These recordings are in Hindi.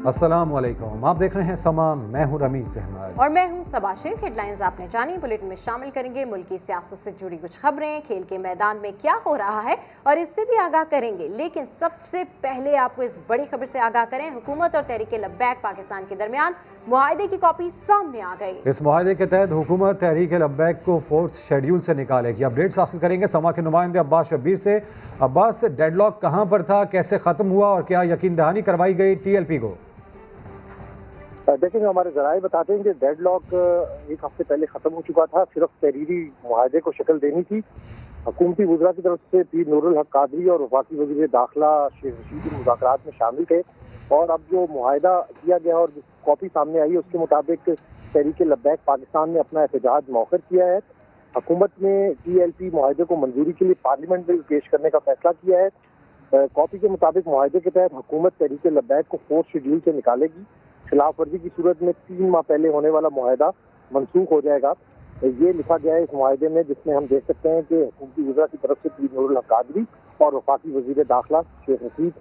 अस्सलाम वालेकुम, आप देख रहे हैं समा, मैं हूं रमीज अहमद और मैं हूं सबाशिर। हेडलाइंस आपने जानी, बुलेटिन में शामिल करेंगे मुल्क की सियासत से जुड़ी कुछ खबरें, खेल के मैदान में क्या हो रहा है और इससे भी आगाह करेंगे। लेकिन सबसे पहले आपको इस बड़ी खबर से आगाह करें, हुकूमत और तहरीक लब्बैक पाकिस्तान के दरमियान मुआहदे की कॉपी सामने आ गई। इस मुआहदे के तहत हुकूमत तहरीक लब्बैक को 4th शेड्यूल से निकालेगी। अपडेट्स हासिल करेंगे समा के नुमाइंदे अब्बास शब्बीर से। अब्बास, डेडलॉक कहां पर था, कैसे खत्म हुआ और क्या यकीन दहानी करवाई गई TLP को? देखिए, हमारे जराए बताते हैं कि डेडलॉक एक हफ्ते पहले खत्म हो चुका था। सिर्फ तहरीरी मुआहदे को शक्ल देनी थी। हुकूमती वज़रा की तरफ से पीर नूरुल हक कादरी और वफाकी वज़ीर दाखिला शेख रशीद मुज़ाकरात में शामिल थे और अब जो मुआहदा किया गया और कॉपी सामने आई है उसके मुताबिक तहरीक लब्बैक पाकिस्तान ने अपना एहतजाज मौखर किया है। हुकूमत ने TLP मुआहदे को मंजूरी के लिए पार्लियामेंट में पेश करने का फैसला किया है। कॉपी के मुताबिक मुआहदे के तहत हुकूमत तहरीक लब्बैक को 4th शेड्यूल से निकालेगी। खिलाफ वर्जी की सूरत में 3 माह पहले होने वाला मुआहदा मनसूख हो जाएगा। ये लिखा गया है इस मुआहदे में, जिसमें हम देख सकते हैं कि हुकूमती वज़रा की तरफ से पीर नूरुल हक कादरी और वफाकी वज़ीर दाखिला शेख रशीद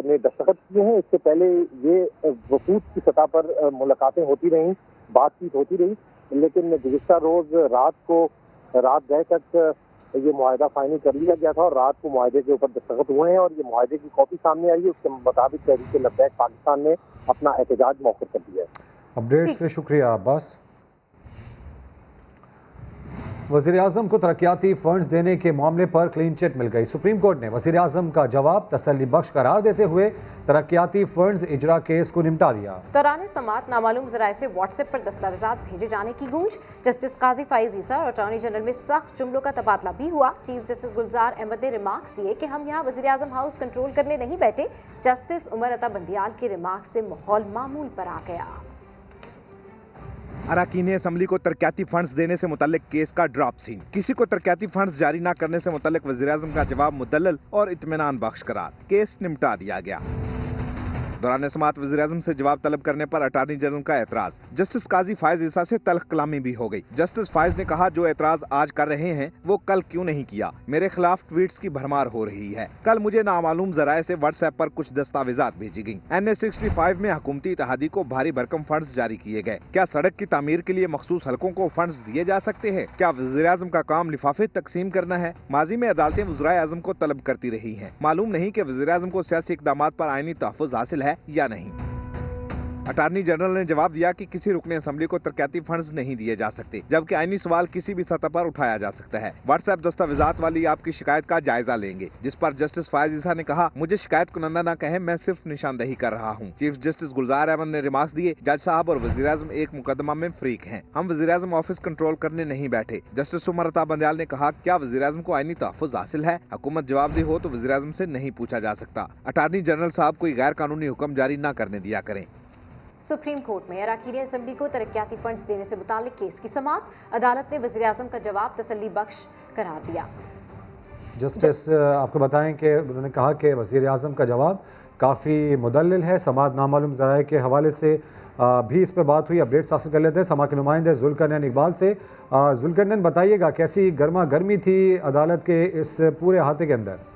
ने दस्तखत किए हैं। इससे पहले ये वफूद की सतह पर मुलाकातें होती रहीं, बातचीत होती रही, लेकिन गुज़िश्ता रोज़ रात गए तक ये मुआहदा फाइनल कर लिया गया था और रात को मुआहदे के ऊपर दस्तखत हुए हैं और ये मुआहदे की कॉपी सामने आई है। उसके मुताबिक तहरीक लब्बैक पाकिस्तान ने अपना एहतजाज मौखर कर दिया है। अपडेट्स के लिए शुक्रिया अब्बास। वज़ीर आज़म को तरक्याती फंड्स देने के मामले पर क्लीन चिट मिल गई। सुप्रीम कोर्ट ने वज़ीर आज़म का जवाब तसल्ली बख्श करार देते हुए तरक्याती फंड्स इजरा केस को निपटा दिया। दौरान समाअत नामालूम ज़राए से व्हाट्सएप पर दस्तावेजात भेजे जाने की गूंज। जस्टिस काजी फाइज ईसा और अटॉर्नी जनरल में सख्त जुमलों का तबादला भी हुआ। चीफ जस्टिस गुलजार अहमद ने रिमार्क्स दिए कि हम यहाँ वज़ीर आज़म हाउस कंट्रोल करने नहीं बैठे। जस्टिस उमर अता बंदियाल के रिमार्क्स से माहौल मामूल पर आ गया। अरकान असम्बली को तरक्याती फंड्स देने से मुतल्लिक केस का ड्रॉप सीन। किसी को तरक्याती फंड्स जारी न करने से मुतल्लिक वज़ीर आज़म का जवाब मुदल्लल और इत्मीनान बख्श करार, केस निपटा दिया गया। दौरान समाअत वज़ीर आज़म से जवाब तलब करने पर अटॉर्नी जनरल का एतराज। जस्टिस काजी फाइज ईसा से तल्ख कलामी भी हो गई। जस्टिस फाइज ने कहा, जो एतराज आज कर रहे हैं वो कल क्यों नहीं किया? मेरे खिलाफ ट्वीट्स की भरमार हो रही है। कल मुझे नामालूम जराए से व्हाट्सएप पर कुछ दस्तावेजात भेजी गयी। NA-65 में हुकूमती इत्तेहादी को भारी भरकम फंड्स जारी किए गए। क्या सड़क की तामीर के लिए मखसूस हलकों को फंड्स दिए जा सकते हैं? क्या वज़ीर आज़म का काम लिफाफे तकसीम करना है? माजी में अदालतें वज़ीर आज़म को तलब करती रही हैं। मालूम नहीं कि वज़ीर आज़म को सियासी इक़दामात पर आईनी तहफ़्फ़ुज़ हासिल है या नहीं। अटॉर्नी जनरल ने जवाब दिया कि किसी रुकन असम्बली को तरक्याती फंड्स नहीं दिए जा सकते, जबकि आईनी सवाल किसी भी सतह पर उठाया जा सकता है। व्हाट्सएप दस्तावेजात वाली आपकी शिकायत का जायजा लेंगे, जिस पर जस्टिस फायज ईसा ने कहा, मुझे शिकायत कुनंदा न कहें, मैं सिर्फ निशानदही कर रहा हूँ। चीफ जस्टिस गुलजार अहमद ने रिमार्क्स दिए, जज साहब और वज़ीर आज़म एक मुकदमा में फ्रीक हैं। हम वज़ीर आज़म ऑफिस कंट्रोल करने नहीं बैठे। जस्टिस उमर अता बंदियाल ने कहा, क्या वज़ीर आज़म को आईनी तहफ़्फ़ुज़ हासिल है? हुकूमत जवाबदेह हो तो वज़ीर आज़म से नहीं पूछा जा सकता। अटॉर्नी जनरल साहब कोई गैर कानूनी हुक्म जारी न करने दिया करें। सुप्रीम कोर्ट में अरकान असम्बली को तरक्याती फंड्स देने से मुताल्लिक केस की समाअत। अदालत ने वज़ीर आज़म का जवाब तसल्ली बख्श करार दिया। जस्टिस आपको बताएं कि उन्होंने कहा कि वज़ीर आज़म का जवाब काफ़ी मुदल्लिल है। समाअत नामालूम ज़राए के हवाले से भी इस पर बात हुई। अपडेट्स हासिल कर लेते हैं समा के नुमाइंदे जुल्करनैन इकबाल से। जुल्करनैन, बताइएगा कैसी गर्मा गर्मी थी अदालत के इस पूरे अहाते के अंदर?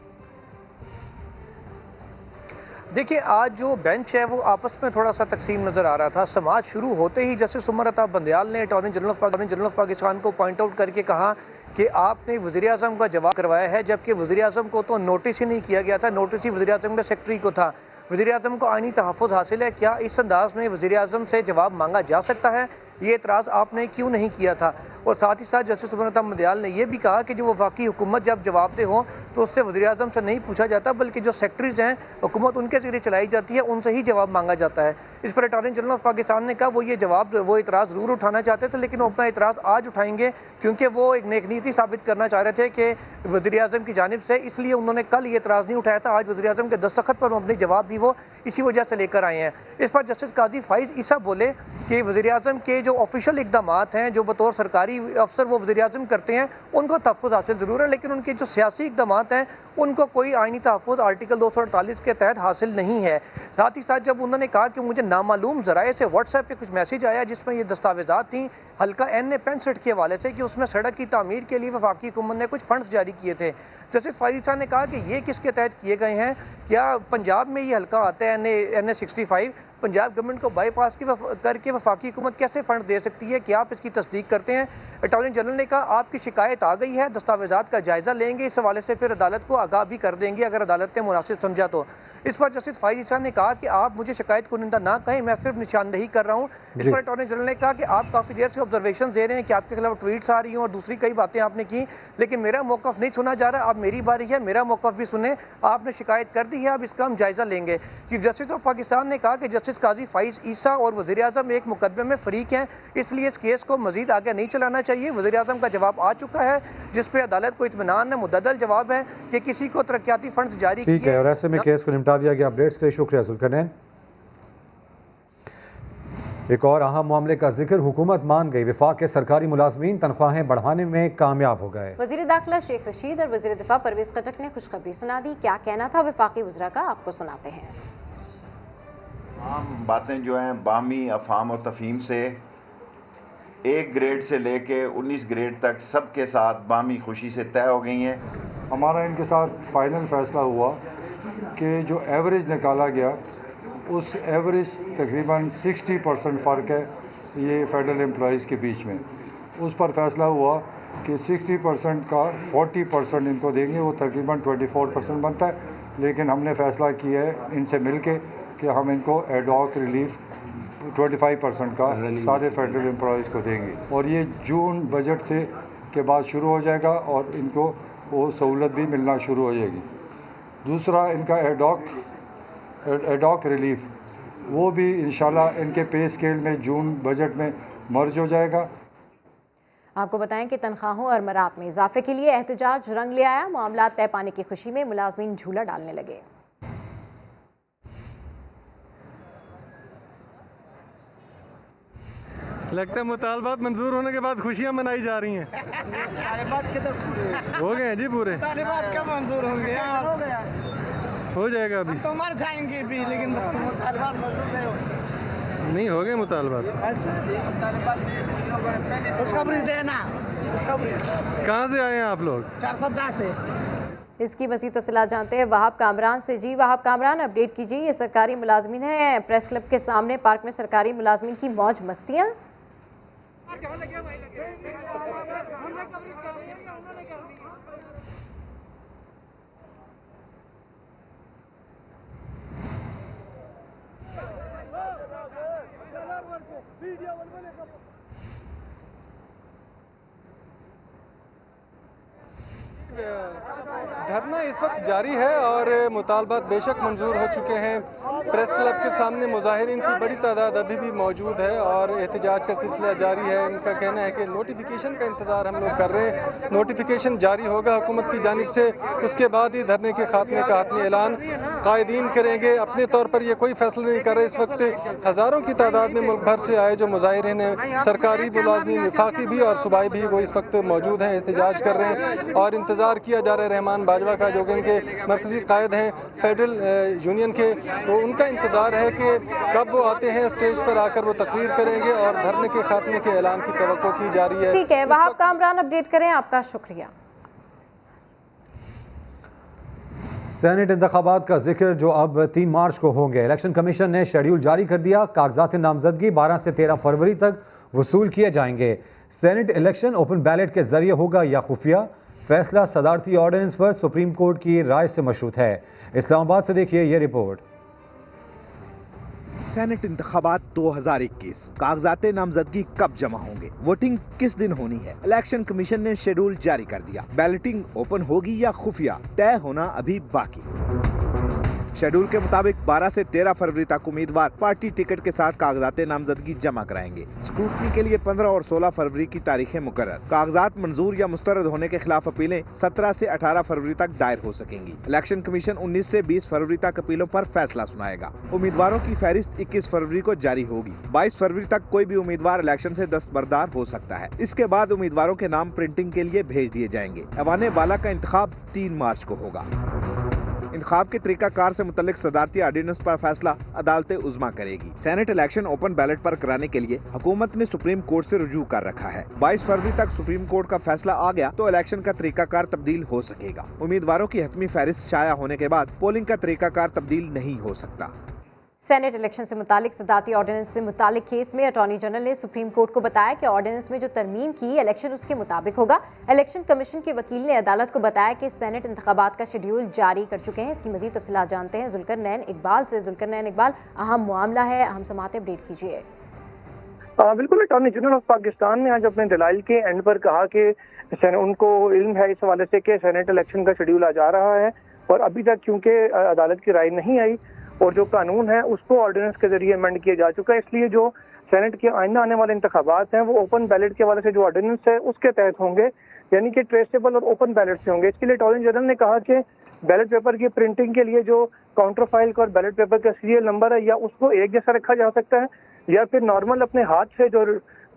देखिए, आज जो बेंच है वो आपस में थोड़ा सा तकसीम नज़र आ रहा था। समाअत शुरू होते ही जस्टिस उमर अता बंदियाल ने अटॉर्नी जनरल ऑफ पाकिस्तान को पॉइंट आउट करके कहा कि आपने वज़ीर आज़म का जवाब करवाया है, जबकि वज़ीर आज़म को तो नोटिस ही नहीं किया गया था। नोटिस ही वज़ीर आज़म के सेक्रेटरी को था। वज़ीर आज़म को आईनी तहफ़्फ़ुज़ हासिल है। क्या इस अंदाज़ में वज़ीर आज़म से जवाब मांगा जा सकता है? ये एतराज़ आपने क्यों नहीं किया था? और साथ ही साथ जस्टिस उमर अता बंदियाल ने यह भी कहा कि जो वफाकी हुकूमत जब जवाबदेह हो तो उससे वज़ीर आज़म से नहीं पूछा जाता, बल्कि जो सेक्रेटरीज़ हैं हुकूमत उनके ज़रिए चलाई जाती है, उनसे ही जवाब मांगा जाता है। इस पर अटॉर्नी जनरल ऑफ पाकिस्तान ने कहा वो एतराज़ ज़रूर उठाना चाहते थे, लेकिन वो अपना एतराज़ आज उठाएंगे क्योंकि वो एक नेक नीति साबित करना चाह रहे थे कि वज़ीर आज़म की जानिब से, इसलिए उन्होंने कल ये एतराज़ नहीं उठाया था। आज वज़ीर आज़म के दस्तखत पर अपने जवाब भी वो इसी वजह से लेकर आए हैं। इस पर जस्टिस काजी फाइज ईसा बोले कि वज़ीर आज़म के जो ऑफिशियल इक़दामात हैं, जो बतौर सरकारी अफसर वो वज़ीर आज़म करते हैं, उनको तहफ़्फ़ुज़ हासिल ज़रूर है, लेकिन उनके जो सियासी इक़दामात हैं उनको कोई आईनी तहफ़्फ़ुज़ आर्टिकल 248 के तहत हासिल नहीं है। साथ ही साथ जब उन्होंने कहा कि मुझे नामालूम ज़राए से व्हाट्सएप पे कुछ मैसेज आया जिसमें ये दस्तावेज़ात थी हल्का NA-65 के हवाले से कि उसमें सड़क की तामीर के लिए वफाकी हुकूमत ने कुछ फ़ंड्स जारी किए थे, जस्टिस फाइज साहब ने कहा कि ये किसके तहत किए गए हैं, क्या पंजाब में ये हल्का आता है NA 65, पंजाब गवर्नमेंट को बाईपास करके वफाकी हुकूमत कैसे फंड दे सकती है, क्या आप इसकी तस्दीक करते हैं? अटॉर्नी जनरल ने कहा आपकी शिकायत आ गई है, दस्तावेजात का जायजा लेंगे, इस हवाले से फिर अदालत को आगाह भी कर देंगे अगर अदालत ने मुनासिब समझा तो। इस पर जस्टिस फाइज साहब ने कहा कि आप मुझे शिकायत कुनिंदा ना कहें, मैं सिर्फ निशानदेही कर रहा हूँ। इस पर अटॉर्नी जनरल ने कहा कि आप काफ़ी देर से ऑब्जर्वेशन दे रहे हैं कि आपके खिलाफ ट्वीट्स आ रही हैं और दूसरी कई बातें आपने की, लेकिन मेरा मौक़िफ़ नहीं सुना जा रहा। अब मेरी बारी है, मेरा मौक़िफ़ भी सुने। आपने शिकायत कर दी है, अब इसका हम जायज़ा लेंगे। चीफ जस्टिस ऑफ पाकिस्तान ने कहा कि जस्टिस काजी फाइज ईसा और वज़ीर आज़म एक मुकदमे में फरीक हैं, इसलिए इस केस को मज़ीद आगे नहीं चलाना चाहिए। वज़ीर आज़म का जवाब आ चुका है, जिस पर अदालत को इत्मीनान है, मुद्दल जवाब है कि किसी को तरक्याती फंड्स जारी ठीक है, और ऐसे में केस को निपटा दिया गया। अपडेट्स के लिए शुक्रिया जुल्करनैन। एक और अहम मामले का जिक्र, हुकूमत मान गई, विफाक के सरकारी मुलाजमीन तनख्वाहें बढ़ाने में कामयाब हो गए। वज़ीर दाखिला शेख रशीद और वज़ीर दिफा परवेज़ खटक ने खुशखबरी सुना दी। क्या कहना था वफाकी वज़रा का, आपको सुनाते हैं। तमाम बातें जो हैं बामी अफ़ाम और तफ़हीम से 1 ग्रेड से लेके 19 ग्रेड तक सबके साथ बामी खुशी से तय हो गई हैं। हमारा इनके साथ फ़ाइनल फ़ैसला हुआ कि जो एवरेज निकाला गया उस एवरेज तकरीबन 60% फ़र्क है ये फेडरल एम्प्लॉइज़ के बीच में। उस पर फैसला हुआ कि 60% का 40% इनको देंगे, वो तकरीबन 24% बनता है। लेकिन हमने फ़ैसला किया है इनसे मिल के कि हम इनको एडॉक रिलीफ 25% का सारे फेडरल एम्प्लॉइज़ को देंगे और ये जून बजट से के बाद शुरू हो जाएगा और इनको वो सहूलत भी मिलना शुरू हो जाएगी। दूसरा इनका एडॉक रिलीफ वो भी इंशाल्लाह इनके पे स्केल में जून बजट में मर्ज हो जाएगा। आपको बताएं कि तनख्वाहों और मरात में इजाफे के लिए एहतजाज रंग ले आया। मामला तय पाने की खुशी में मुलाजमीन झूला डालने लगे। लगता है मुतालबात मंजूर होने के बाद खुशियां मनाई जा रही हैं। हो गए हैं जी पूरे। मुतालबात कब मंजूर होंगे यार? हो जाएगा अभी तो मर जाएंगे भी, लेकिन मुतालबात मंजूर नहीं हो गए मुतालबात। अच्छा खुशखबरी देना। कहाँ से आए हैं आप लोग? 410 से। इसकी मज़ीद तफसीलात जानते हैं वहाब कामरान से। जी वहाब कामरान, अपडेट कीजिए। ये सरकारी मुलाजमीन है, प्रेस क्लब के सामने पार्क में सरकारी मुलाजमीन की मौज मस्तियाँ। धरना इस वक्त जारी है और मुतालबात बेशक मंजूर हो चुके हैं। प्रेस क्लब के सामने मुजाहिरीन की बड़ी तादाद अभी भी मौजूद है और एहतजाज का सिलसिला जारी है। इनका कहना है कि नोटिफिकेशन का इंतजार हम लोग कर रहे हैं, नोटिफिकेशन जारी होगा हुकूमत की जानिब से, उसके बाद ही धरने के खात्मे का हतमी ऐलान कायदीन करेंगे। अपने तौर पर ये कोई फैसला नहीं कर रहे। इस वक्त हज़ारों की तादाद में मुल्क भर से आए जो मुजाहिरीन हैं, सरकारी मुलाजमीन, विफाकी भी और सूबाई भी, वो इस वक्त मौजूद हैं, एहतजाज कर रहे हैं और इंतजार किया जा रहा है रहमान बाजवा का, जो कि इनके मरकजी कायद हैं फेडरल यूनियन के। तो उनका इंतजार है कि कब वो आते हैं, स्टेज पर आकर वो तकरीर करेंगे और धरने के खात्मे के ऐलान की तवक्को की जा रही है। ठीक है, वहाब कामरान अपडेट करें, आपका शुक्रिया। सेनेट इंतखाबात का जिक्र जो अब 3 मार्च को होंगे। इलेक्शन कमीशन ने शेड्यूल जारी कर दिया। कागजात नामजदगी 12 से 13 फरवरी तक वसूल किए जाएंगे। सेनेट इलेक्शन ओपन बैलेट के जरिए होगा या खुफिया, फैसला सदारती ऑर्डिनेंस पर सुप्रीम कोर्ट की राय से मशरूत है। इस्लामाबाद से देखिए ये रिपोर्ट। सेनेट इंतखाबात 2021, कागजात नामजदगी कब जमा होंगे, वोटिंग किस दिन होनी है, इलेक्शन कमीशन ने शेड्यूल जारी कर दिया। बैलेटिंग ओपन होगी या खुफिया, तय होना अभी बाकी। शेड्यूल के मुताबिक 12 से 13 फरवरी तक उम्मीदवार पार्टी टिकट के साथ कागजात नामजदगी जमा कराएंगे। स्क्रूटनी के लिए 15 और 16 फरवरी की तारीखें मुकर्रर। कागजात मंजूर या मुस्तरद होने के खिलाफ अपीलें 17 से 18 फरवरी तक दायर हो सकेंगी। इलेक्शन कमीशन 19 से 20 फरवरी तक अपीलों पर फैसला सुनाएगा। उम्मीदवारों की फहरिस्त 21 फरवरी को जारी होगी। 22 फरवरी तक कोई भी उम्मीदवार इलेक्शन से दस्तबरदार हो सकता है। इसके बाद उम्मीदवारों के नाम प्रिंटिंग के लिए भेज दिए जाएंगे। ऐवान बाला का इंतखाब 3 मार्च को होगा। इंतखाब के तरीकाकार से मुतालिक सदारती ऑर्डिनेंस पर फैसला अदालत उज़्मा करेगी। सेनेट इलेक्शन ओपन बैलेट पर कराने के लिए हुकूमत ने सुप्रीम कोर्ट से रुजू कर रखा है। 22 फरवरी तक सुप्रीम कोर्ट का फैसला आ गया तो इलेक्शन का तरीकाकार तब्दील हो सकेगा। उम्मीदवारों की हतमी फहरिस्त शाया होने के बाद पोलिंग का तरीकाकार तब्दील नहीं हो सकता। सेनेट इलेक्शन से मुतालिक सदारती ऑर्डिनेंस से मुतालिक केस में अटॉर्नी जनरल ने सुप्रीम कोर्ट को बताया कि ऑर्डिनेंस में जो तरमीम की इलेक्शन उसके मुताबिक होगा। इलेक्शन कमीशन के वकील ने अदालत को बताया कि सेनेट इंतखाबात का शेड्यूल जारी कर चुके हैं। इसकी मजीद तफसीलात जानते हैं जुल्करनैन इकबाल से। जुल्करनैन इकबाल, अहम मामला है, अहम समातें अपडेट कीजिए। बिल्कुल, अटॉर्नी जनरल ऑफ पाकिस्तान ने आज अपने दलाइल के एंड पर कहा कि उनको इल्म है इस हवाले से कि सेनेट इलेक्शन का शेड्यूल आ जा रहा है और अभी तक क्योंकि अदालत की राय नहीं आई और जो कानून है उसको ऑर्डिनेंस के जरिए अमेंड किया जा चुका है, इसलिए जो सेनेट के आइंदा आने वाले इंतखाबात हैं वो ओपन बैलेट के हवाले से जो ऑर्डिनेंस है उसके तहत होंगे, यानी कि ट्रेसेबल और ओपन बैलेट से होंगे। इसके लिए अटॉर्नी जनरल ने कहा कि बैलेट पेपर की प्रिंटिंग के लिए जो काउंटर फाइल का और बैलेट पेपर का सीरियल नंबर है या उसको एक जैसा रखा जा सकता है या फिर नॉर्मल अपने हाथ से जो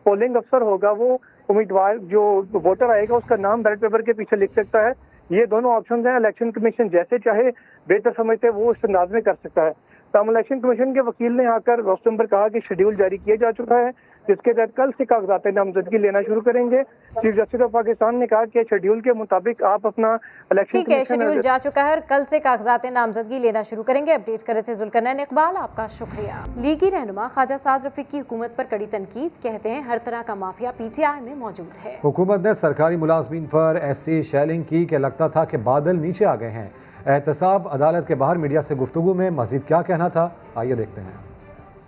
पोलिंग अफसर होगा वो उम्मीदवार जो वोटर आएगा उसका नाम बैलेट पेपर के पीछे लिख सकता है। ये दोनों ऑप्शन हैं। इलेक्शन कमीशन जैसे चाहे बेहतर समझते वो इस अंदाज में कर सकता है। तमाम इलेक्शन कमीशन के वकील ने आकर रोस्टम पर कहा कि शेड्यूल जारी किया जा चुका है जिसके तहत कल से कागजात नामजदगी लेना शुरू करेंगे। चीफ जस्टिस ऑफ पाकिस्तान ने कहा कि शेड्यूल के मुताबिक आप अपना इलेक्शन ठीक है, शेड्यूल जा चुका है और कल से कागजात नामजदगी लेना शुरू करेंगे। अपडेट कर रहे थे जुल्करनैन इकबाल, आपका शुक्रिया। लीगी रहनुमा ख्वाजा साद रफीक की हुकूमत पर कड़ी तनकीद, कहते हैं हर तरह का माफिया PTI में मौजूद है। हुकूमत ने सरकारी मुलाजमीन पर ऐसी शेलिंग की कि लगता था कि बादल नीचे आ गए हैं। एहतसाब अदालत के बाहर मीडिया से गुफ्तगू में मजीद क्या कहना था, आइए देखते हैं।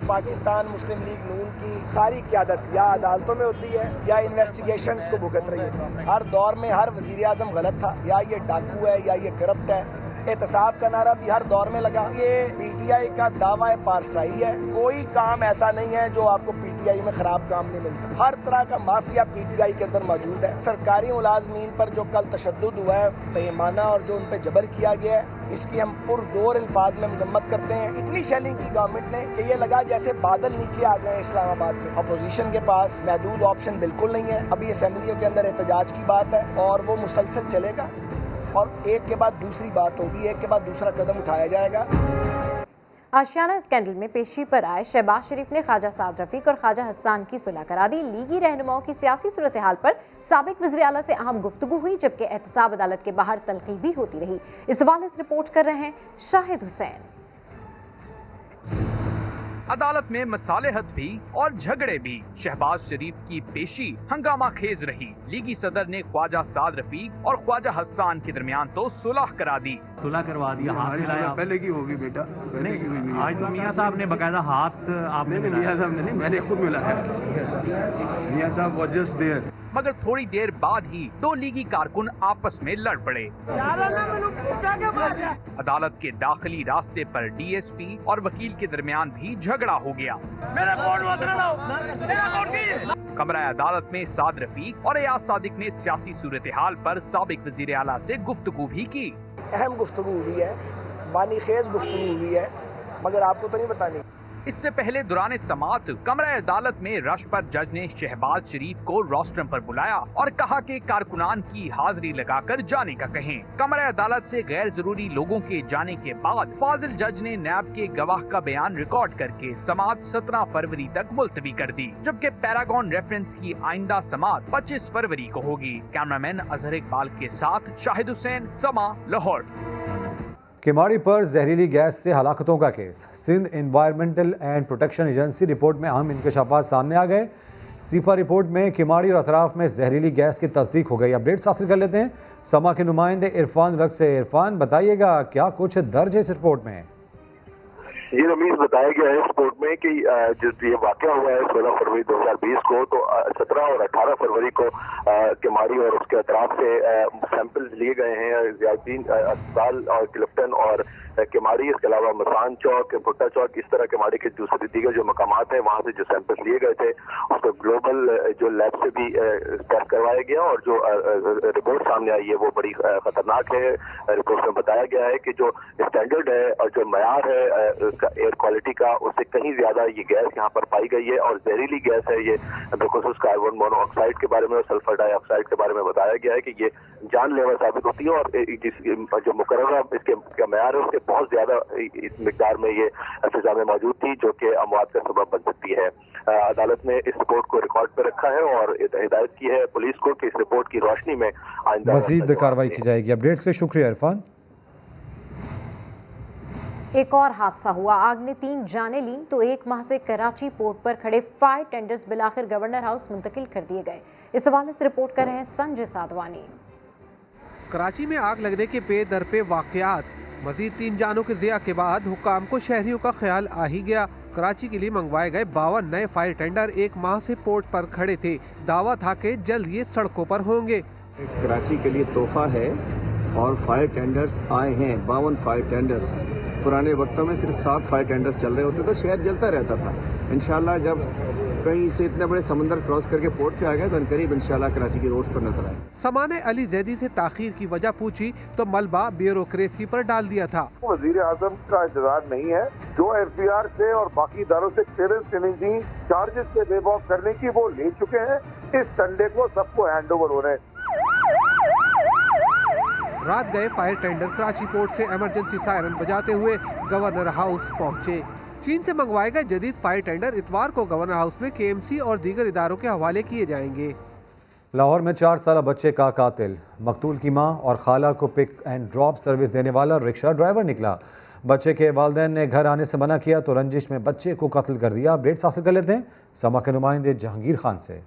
पाकिस्तान मुस्लिम लीग नून की सारी क़यादत या अदालतों में होती है या इन्वेस्टिगेशन को भुगत रही होती है। हर दौर में हर वज़ीर आज़म गलत था, या ये डाकू है या ये करप्ट है। एहतसाब का नारा भी हर दौर में लगा। ये PTI का दावा है पारसाई है। कोई काम ऐसा नहीं है जो आपको PTI में खराब काम नहीं मिलता। हर तरह का माफिया PTI के अंदर मौजूद है। सरकारी मुलाजमीन पर जो कल तशद्दुद हुआ है बेईमाना और जो उन पर जबर किया गया है, इसकी हम पुरजोर अल्फाज में मजम्मत करते हैं। इतनी शेलिंग की गवर्नमेंट ने कि ये लगा जैसे बादल नीचे आ गए इस्लामाबाद में। अपोजिशन के पास महदूद ऑप्शन बिल्कुल नहीं है। अभी असेंबलियों के अंदर एहतजाज की बात है और वो मुसलसल चलेगा और एक के बाद दूसरी बात होगी, एक के बाद दूसरा कदम उठाया जाएगा। आशियाना स्कैंडल में पेशी पर आए शहबाज शरीफ ने ख्वाजा साद रफीक और ख्वाजा हसन की सुलह करा दी। लीगी रहनुमाओं की सियासी सूरत हाल पर साबिक वज़ीर आला से अहम गुफ्तगू हुई, जबकि एहतसाब अदालत के बाहर तलखी भी होती रही। इस हवाले से रिपोर्ट कर रहे हैं शाहिद हुसैन। अदालत में मसालेहत भी और झगड़े भी। शहबाज शरीफ की पेशी हंगामा खेज रही। लीगी सदर ने ख्वाजा साद रफीक और ख्वाजा हसन के दरमियान तो सुलह करा दी। सुलह करवा दिया, हाथ मिलाया। पहले की होगी बेटा, पहले की हुई। आज तो मियां साहब ने बकायदा हाथ आपने मिलाया। मियां साहब ने नहीं, मैंने खुद मिलाया। मियां साहब वाज जस्ट देयर। मगर थोड़ी देर बाद ही दो लीगी कारकुन आपस में लड़ पड़े। अदालत के दाखिली रास्ते पर DSP और वकील के दरमियान भी झगड़ा हो गया। कमरा अदालत में साद रफीक और एयाज सादिक ने सियासी सूरत हाल पर साबिक वजीर आला से गुफ्तगू भी की। अहम गुफ्तगू हुई है, बानी खेज गुफ्तगू हुई है, मगर आपको तो नहीं बतानी। इससे पहले दौरान समात कमरा अदालत में रश पर जज ने शहबाज शरीफ को रोस्ट्रम पर बुलाया और कहा कि कारकुनान की हाजिरी लगाकर जाने का कहें। कमरा अदालत से गैर जरूरी लोगों के जाने के बाद फाजिल जज ने नैब के गवाह का बयान रिकॉर्ड करके समात 17 फरवरी तक मुलतवी कर दी, जबकि पैरागॉन रेफरेंस की आइंदा समात 25 फरवरी को होगी। कैमरामैन अजहर इकबाल के साथ शाहिद हुसैन, समा, लाहौर। किमाड़ी पर जहरीली गैस से हलाकतों का केस। Sindh environmental and protection agency report में अहम इंकशाफात सामने आ गए। सीफा रिपोर्ट में किमाड़ी और अतराफ में जहरीली गैस की तस्दीक हो गई। अपडेट्स हासिल कर लेते हैं समा के नुमाइंदे इरफान रग से। इरफान, बताइएगा क्या कुछ दर्ज है इस रिपोर्ट में? ये रमीज बताया गया है इस रिपोर्ट में कि जो ये वाक़या हुआ है 16 फरवरी 2020 को, तो 17 और 18 फरवरी को किमाड़ी और उसके अतराफ से सैंपल्स लिए गए हैं। ज़ियाउद्दीन अस्पताल और क्लिफ्टन और किमाड़ी, इसके अलावा मसान चौक, भुट्टा चौक, इस तरह किमाड़ी के दूसरे दीगर जो मकामात हैं वहाँ से जो सैंपल्स लिए गए थे उसको ग्लोबल जो लैब से भी टेस्ट करवाया गया और जो रिपोर्ट सामने आई है वो बड़ी खतरनाक है। रिपोर्ट में बताया गया है कि जो स्टैंडर्ड है और जो मयार है का एयर क्वालिटी का उससे कहीं ज्यादा ये गैस यहाँ पर पाई गई है और जहरीली गैस है ये। बिलखुसूस कार्बन मोनोऑक्साइड के बारे में और सल्फर डाइऑक्साइड के बारे में बताया गया है कि ये जानलेवा साबित होती है और जो मुकर्ररा इसके म्यार है उसके बहुत ज्यादा इस मिकदार में ये फिजा में मौजूद थी, जो कि अमवात का सबब बन सकती है। अदालत ने इस रिपोर्ट को रिकॉर्ड पर रखा है और हिदायत की है पुलिस को कि इस रिपोर्ट की रोशनी में मजीद कार्रवाई की जाएगी। अपडेट्स के शुक्रिया इरफान। एक और हादसा हुआ, आग ने 3 जानें ली तो 1 माह से कराची पोर्ट पर खड़े फायर टेंडर्स बिलाखिर गवर्नर हाउस मुंतकिल कर दिए गए। इस हवाले से रिपोर्ट कर रहे हैं संजय साधवानी। कराची में आग लगने के पे दर पे वाकयात, मजीद 3 जानों के ज़िया के बाद हुकाम को शहरियों का ख्याल आ ही गया। कराची के लिए मंगवाए गए 52 नए फायर टेंडर 1 माह से पोर्ट पर खड़े थे। दावा था कि जल्द ये सड़कों पर होंगे। कराची के लिए तोहफा है और फायर टेंडर्स आए हैं, 52 फायर टेंडर्स। पुराने वक्तों में सिर्फ 7 फायर टेंडर्स चल रहे होते तो शहर जलता रहता था। इंशाल्लाह जब कहीं से इतने बड़े समंदर क्रॉस करके पोर्ट पे आ गए तो अनकरीब इंशाल्लाह कराची की रोड्स पर नजर आए। समाने अली जैदी से ताखीर की वजह पूछी तो मलबा ब्यूरोक्रेसी पर डाल दिया था। वजीर आजम का इंतजार नहीं है, जो FBR से और बाकी इदारों से क्लियरेंस चैलेंजिंग चार्जेस से वेव ऑफ करने की वो ले चुके हैं। इस संडे को सबको हैंड ओवर हो रहे हैं। रात गए फायर टेंडर कराची पोर्ट से इमरजेंसी सायरन बजाते हुए गवर्नर हाउस पहुंचे। चीन से मंगवाए गए जदीद फायर टेंडर इतवार को गवर्नर हाउस में KMC और दीगर इदारों के हवाले किए जाएंगे। लाहौर में 4 साल बच्चे का कातिल, मकतूल की मां और खाला को पिक एंड ड्रॉप सर्विस देने वाला रिक्शा ड्राइवर निकला। बच्चे के वालिदैन ने घर आने से मना किया तो रंजिश में बच्चे को कत्ल कर दिया। अपडेट्स हासिल कर लेते हैं समा के नुमाइंदे जहांगीर खान से।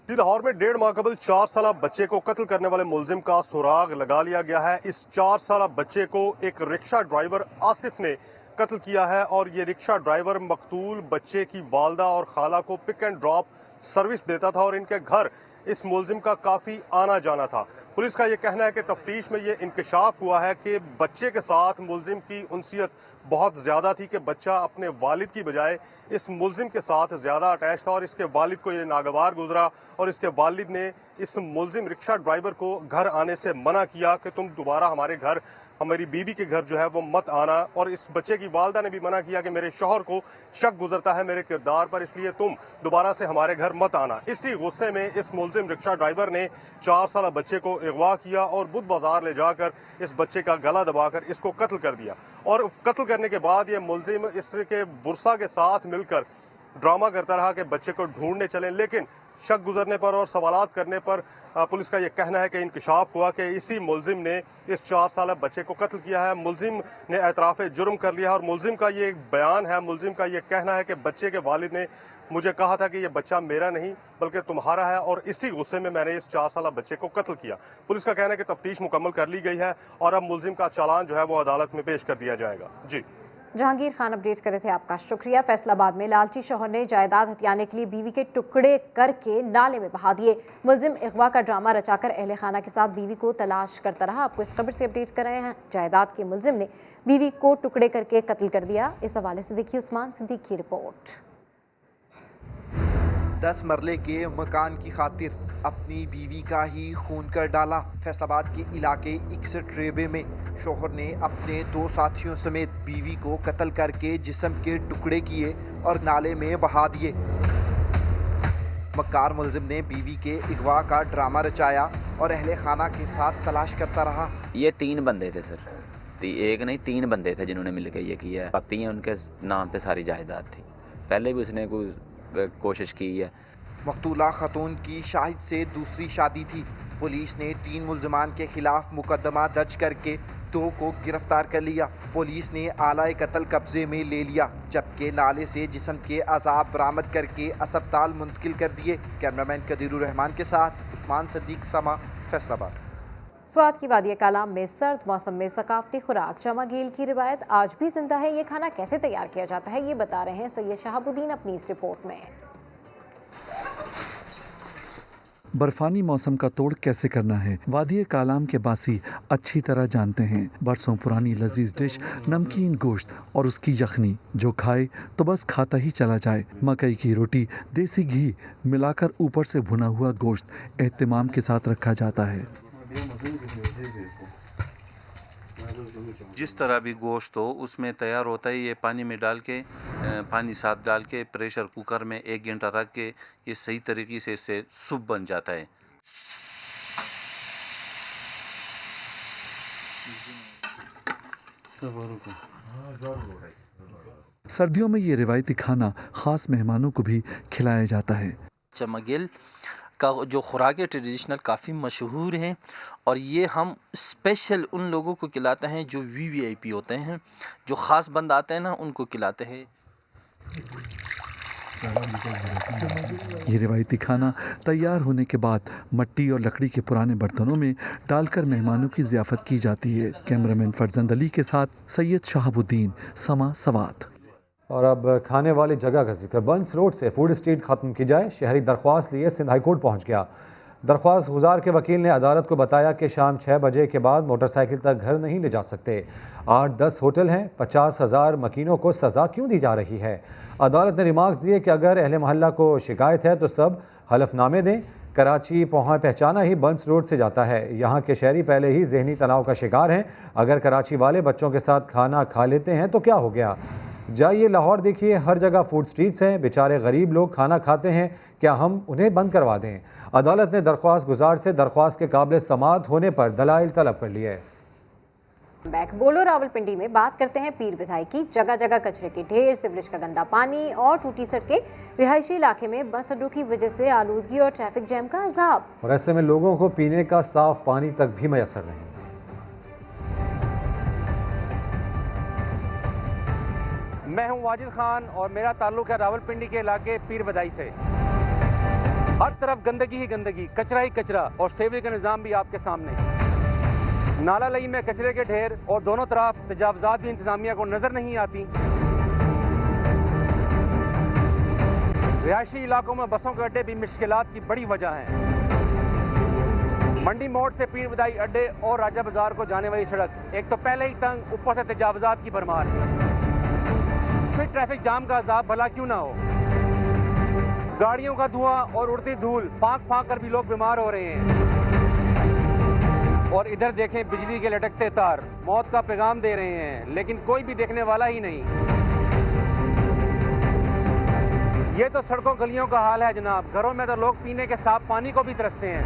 लाहौर में 1.5 माह कबल 4 साल बच्चे को कत्ल करने वाले मुलजिम का सुराग लगा लिया गया है। इस 4 साल बच्चे को एक रिक्शा ड्राइवर आसिफ ने कत्ल किया है और ये रिक्शा ड्राइवर मकतूल बच्चे की वालदा और खाला को पिक एंड ड्रॉप सर्विस देता था और इनके घर इस मुलजिम का काफी आना जाना था। पुलिस का ये कहना है कि तफ्तीश में ये इंकशाफ हुआ है कि बच्चे के साथ मुलजिम की उनसियत बहुत ज्यादा थी कि बच्चा अपने वालिद की बजाय इस मुलजिम के साथ ज्यादा अटैच था और इसके वालिद को ये नागवार गुजरा और इसके वालिद ने इस मुलजिम रिक्शा ड्राइवर को घर आने से मना किया कि तुम दोबारा हमारे घर, हमारी बीवी के घर जो है वो मत आना। और इस बच्चे की वालदा ने भी मना किया कि मेरे शौहर को शक गुजरता है मेरे किरदार पर, इसलिए तुम दोबारा से हमारे घर मत आना। इसी गुस्से में इस मुलजिम रिक्शा ड्राइवर ने 4 साल बच्चे को अगवा किया और बुध बाजार ले जाकर इस बच्चे का गला दबाकर इसको कत्ल कर दिया। और कत्ल करने के बाद ये मुलजिम इसके बुरसा के साथ मिलकर ड्रामा करता रहा कि बच्चे को ढूंढने चले, लेकिन शक गुजरने पर और सवालात करने पर पुलिस का यह कहना है कि इंकशाफ हुआ कि इसी मुलजिम ने इस 4 साल बच्चे को कत्ल किया है। मुलजिम ने एतराफ़ जुर्म कर लिया और मुलजिम का ये बयान है, मुलजिम का ये कहना है कि बच्चे के वालिद ने मुझे कहा था कि ये बच्चा मेरा नहीं बल्कि तुम्हारा है और इसी गुस्से में मैंने इस 4 साल बच्चे को कत्ल किया। पुलिस का कहना है कि तफ्तीश मुकम्मल कर ली गई है और अब मुलजिम का चालान जो है वो अदालत में पेश कर दिया जाएगा। जी जहांगीर खान अपडेट कर रहे थे, आपका शुक्रिया। फैसलाबाद में लालची शौहर ने जायदाद हथियाने के लिए बीवी के टुकड़े करके नाले में बहा दिए। मुलजिम अगवा का ड्रामा रचाकर अहले खाना के साथ बीवी को तलाश करता रहा। आपको इस खबर से अपडेट कर रहे हैं। जायदाद के मुलजिम ने बीवी को टुकड़े करके कत्ल कर दिया। इस हवाले से देखिए उस्मान सिद्दीकी की रिपोर्ट। 10 मरले के मकान की खातिर अपनी बीवी का ही खून कर डाला। फैसलाबाद के इलाके 61 रेबे में शोहर ने अपने 2 साथियों समेत बीवी को कत्ल करके जिस्म के टुकड़े किए और नाले में बहा दिए। मक्कार मुलजिम ने बीवी के अगवा का ड्रामा रचाया और अहले खाना के साथ तलाश करता रहा। ये 3 बंदे थे सर, एक नहीं 3 बंदे थे जिन्होंने मिलकर ये किया है। पति हैं, उनके नाम पे सारी जायदाद थी। पहले भी उसने कोशिश की है। मकतूला खतून की शाहिद से दूसरी शादी थी। पुलिस ने 3 मुलजमान के खिलाफ मुकदमा दर्ज करके 2 को गिरफ्तार कर लिया। पुलिस ने आलाए कत्ल कब्जे में ले लिया जबकि नाले से जिस्म के अज़ाब बरामद करके अस्पताल मुंतकिल कर दिए। कैमरामैन कदीरुर रहमान के साथ उस्मान सिद्दीक, समा, फैसलाबाद। स्वाद की वादी कालाम में सर्द मौसम में सकाफती खुराक चमागील की रिवायत आज भी जिंदा है। ये खाना कैसे तैयार किया जाता है ये बता रहे हैं सैयद शहाबुद्दीन अपनी इस रिपोर्ट में। बर्फानी मौसम का तोड़ कैसे करना है वादी कालाम के बासी अच्छी तरह जानते हैं। बरसों पुरानी लजीज डिश नमकीन गोश्त और उसकी यखनी, जो खाए तो बस खाता ही चला जाए। मकई की रोटी, देसी घी मिलाकर ऊपर से भुना हुआ गोश्त एहतिमाम के साथ रखा जाता है। जिस तरह भी गोश्त हो उसमें तैयार होता है। ये पानी में डाल के पानी साथ डाल के प्रेशर कुकर में 1 घंटा रख के ये सही तरीके से इससे सूप बन जाता है। सर्दियों में ये रिवायती खाना खास मेहमानों को भी खिलाया जाता है। चमगिल का जो खुराक है ट्रेडिशनल काफ़ी मशहूर हैं और ये हम स्पेशल उन लोगों को खिलाते हैं जो VVIP होते हैं, जो ख़ास बंद आते हैं ना उनको खिलाते हैं। ये रिवायती खाना तैयार होने के बाद मट्टी और लकड़ी के पुराने बर्तनों में डालकर मेहमानों की ज़ियाफ़त की जाती है। कैमरामैन फरजंद अली के साथ सैयद शहाबुद्दीन, समा सवात। और अब खाने वाली जगह का जिक्र। बंस रोड से फूड स्ट्रीट ख़त्म की जाए, शहरी दरख्वास्त लिए सिंध हाई कोर्ट पहुँच गया। दरख्वास्त गुजार के वकील ने अदालत को बताया कि शाम 6 बजे के बाद मोटरसाइकिल तक घर नहीं ले जा सकते। 8-10 होटल हैं, 50,000 मकीनों को सज़ा क्यों दी जा रही है। अदालत ने रिमार्क्स दिए कि अगर अहले मोहल्ला को शिकायत है तो सब हलफनामे दें। कराची पहचाना ही बंस रोड से जाता है। यहाँ के शहरी पहले ही जहनी तनाव का शिकार हैं। अगर कराची वाले बच्चों के साथ खाना खा लेते हैं तो क्या हो गया। जाइए लाहौर देखिए, हर जगह फूड स्ट्रीट्स हैं, बेचारे गरीब लोग खाना खाते हैं, क्या हम उन्हें बंद करवा दें। अदालत ने दरख्वास्त गुजार से दरख्वास्त के काबिल समाअत होने पर दलाइल तलब कर लिए। बैक बोलो रावलपिंडी में बात करते हैं पीर विधाई की। जगह जगह कचरे के ढेर, सिवरेज का गंदा पानी और टूटी सड़कें। रिहायशी इलाके में बस अड्डों की वजह से आलूदगी और ट्रैफिक जैम का अजाब। और ऐसे में लोगों को पीने का साफ पानी तक भी मैसर नहीं। मैं हूं वाजिद खान और मेरा ताल्लुक है रावलपिंडी के इलाके पीर बदाई से। हर तरफ गंदगी ही गंदगी, कचरा ही कचरा और सेवरेज का निज़ाम भी आपके सामने। नाला लई में कचरे के ढेर और दोनों तरफ तजावज़ात भी इंतजामिया को नजर नहीं आती। रिहायशी इलाकों में बसों के अड्डे भी मुश्किलात की बड़ी वजह है। मंडी मोड़ से पीर बदाई अड्डे और राजा बाजार को जाने वाली सड़क एक तो पहले ही तंग, ऊपर से तजावज़ात की भरमार। फिर ट्रैफिक जाम का अजाब भला क्यों ना हो। गाड़ियों का धुआं और उड़ती धूल फांक फांक कर भी लोग बीमार हो रहे हैं। और इधर देखें बिजली के लटकते तार मौत का पैगाम दे रहे हैं, लेकिन कोई भी देखने वाला ही नहीं। ये तो सड़कों गलियों का हाल है जनाब। घरों में तो लोग पीने के साफ पानी को भी तरसते हैं।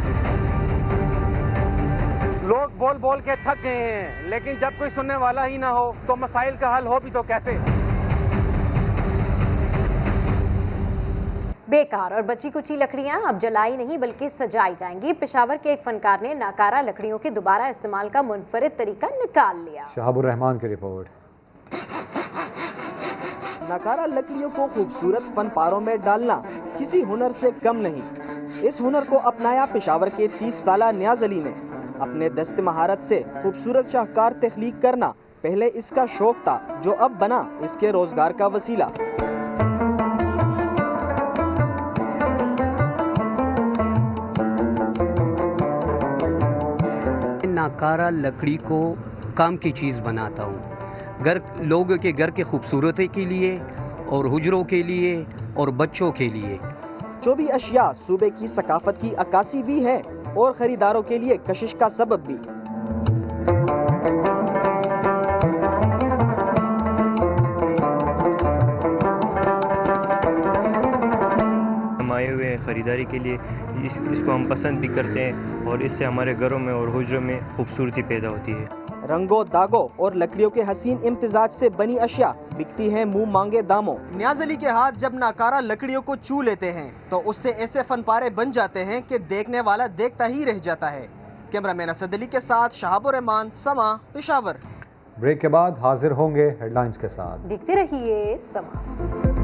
लोग बोल बोल के थक गए हैं, लेकिन जब कोई सुनने वाला ही ना हो तो मसाइल का हल हो भी तो कैसे। बेकार और बची कुची लकड़ियां अब जलाई नहीं बल्कि सजाई जाएंगी। पेशावर के एक फनकार ने नाकारा लकड़ियों के दोबारा इस्तेमाल का मुनफरिद तरीका निकाल लिया। शहाबुर रहमान की रिपोर्ट। नाकारा लकड़ियों को खूबसूरत फनपारों में डालना किसी हुनर से कम नहीं। इस हुनर को अपनाया पेशावर के 30 साला नियाज अली ने। अपने दस्त महारत से खूबसूरत शाहकार तख्लीक करना पहले इसका शौक था, जो अब बना इसके रोजगार का वसीला। नाकारा लकड़ी को काम की चीज़ बनाता हूँ। लोगों के घर के खूबसूरती के लिए और हुजरों के लिए और बच्चों के लिए। जो भी अशिया सूबे की सकाफत की अक्कासी भी है और खरीदारों के लिए कशिश का सबब भी। आए हुए हैं ख़रीदारी के लिए। इसको हम पसंद भी करते हैं और इससे हमारे घरों में और हुजरों में खूबसूरती पैदा होती है। रंगों, दागों और लकड़ियों के हसीन इम्तिजाज से बनी अशिया बिकती हैं मुंह मांगे दामों। नियाज अली के हाथ जब नाकारा लकड़ियों को छू लेते हैं तो उससे ऐसे फनपारे बन जाते हैं कि देखने वाला देखता ही रह जाता है। कैमरामैन असद अली के साथ शहाबुर रहमान, समा, पेशावर। ब्रेक के बाद हाजिर होंगे हेडलाइंस के साथ। देखते रहिए समा।